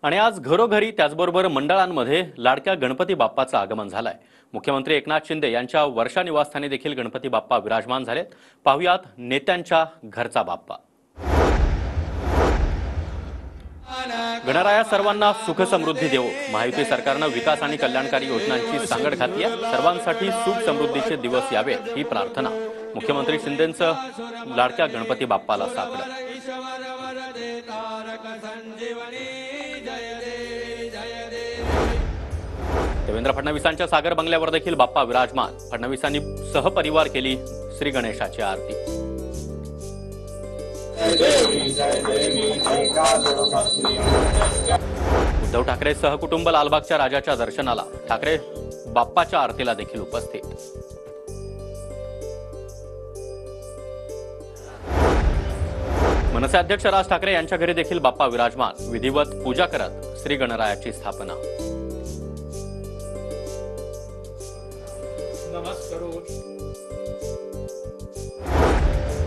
आणि आज घरोघरी त्याचबरोबर मंडळांमध्ये लाडक्या गणपती बाप्पाचं आगमन झालंय। मुख्यमंत्री एकनाथ शिंदे यांच्या वर्षा निवासस्थानी देखील गणपती बाप्पा विराजमान झालेत। पाहुयात नेत्यांच्या घरचा बाप्पा। गणराया सर्वांना सुख समृद्धी देवो। महायुती सरकारनं विकास आणि कल्याणकारी योजनांची सांगड घातली आहे। सर्वांसाठी सुख समृद्धीचे दिवस यावे ही प्रार्थना। मुख्यमंत्री शिंदेंचं लाडक्या गणपती बाप्पाला साकडं। देवेंद्र फडणवीसांच्या सागर बंगल्यावर देखील बाप्पा विराजमान। फडणवीसांनी सहपरिवार केली श्री गणेशाची आरती। उद्धव ठाकरे सहकुटुंब लालबागच्या राजाच्या दर्शनाला। ठाकरे बाप्पाच्या आरतीला देखील उपस्थित। मनसे अध्यक्ष राज ठाकरे यांच्या घरी देखील बाप्पा विराजमान। विधिवत पूजा करत श्री गणरायाची स्थापना।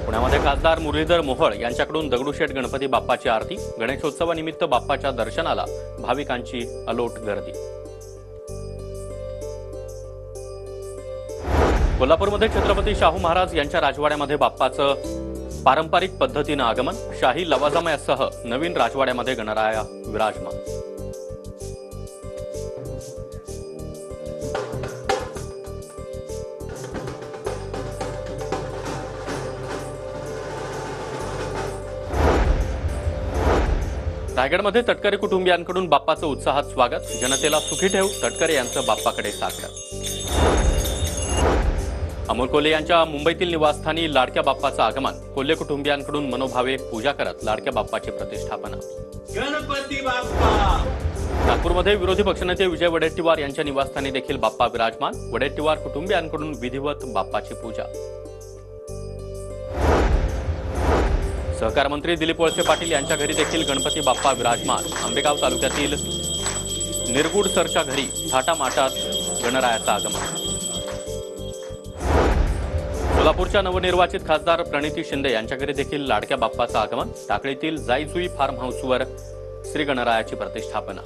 पुण्यामध्ये खासदार मुरलीधर मोहोळ यांच्याकडून दगडूशेठ गणपती बाप्पाची आरती। गणेशोत्सवानिमित्त बाप्पाच्या दर्शनाला भाविकांची अलोट गर्दी। कोल्हापूरमध्ये छत्रपती शाहू महाराज यांच्या राजवाड्यामध्ये बाप्पाचं पारंपरिक पद्धतीनं आगमन। शाही लवाजमासह नवीन राजवाड्यामध्ये गणराया विराजमान। रायगडमध्ये तटकरे कुटुंबियांकडून बाप्पाचं उत्साहात स्वागत। जनतेला सुखी ठेव, तटकरे यांचं बाप्पाकडे साकडं। अमोल कोल्हे यांच्या मुंबईतील निवासस्थानी लाडक्या बाप्पाचं आगमन। कोल्हे कुटुंबियांकडून मनोभावे पूजा करत लाडक्या बाप्पाची प्रतिष्ठापना। गणपती बाप्पा। नागपूरमध्ये विरोधी पक्षनेते विजय वडेट्टीवार यांच्या निवासस्थानी देखील बाप्पा विराजमान। वडेट्टीवार कुटुंबियांकडून विधिवत बाप्पाची पूजा। सहकार मंत्री दिलीप वळसे पाटील यांच्या घरी देखील गणपती बाप्पा विराजमान। आंबेगाव तालुक्यातील निरगुडसरच्या घरी थाटामाटात गणरायाचं आगमन। सोलापूरच्या नवनिर्वाचित खासदार प्रणिती शिंदे यांच्या घरी देखील लाडक्या बाप्पाचं आगमन। टाकळीतील जाईजुई फार्म हाऊसवर श्री गणरायाची प्रतिष्ठापना।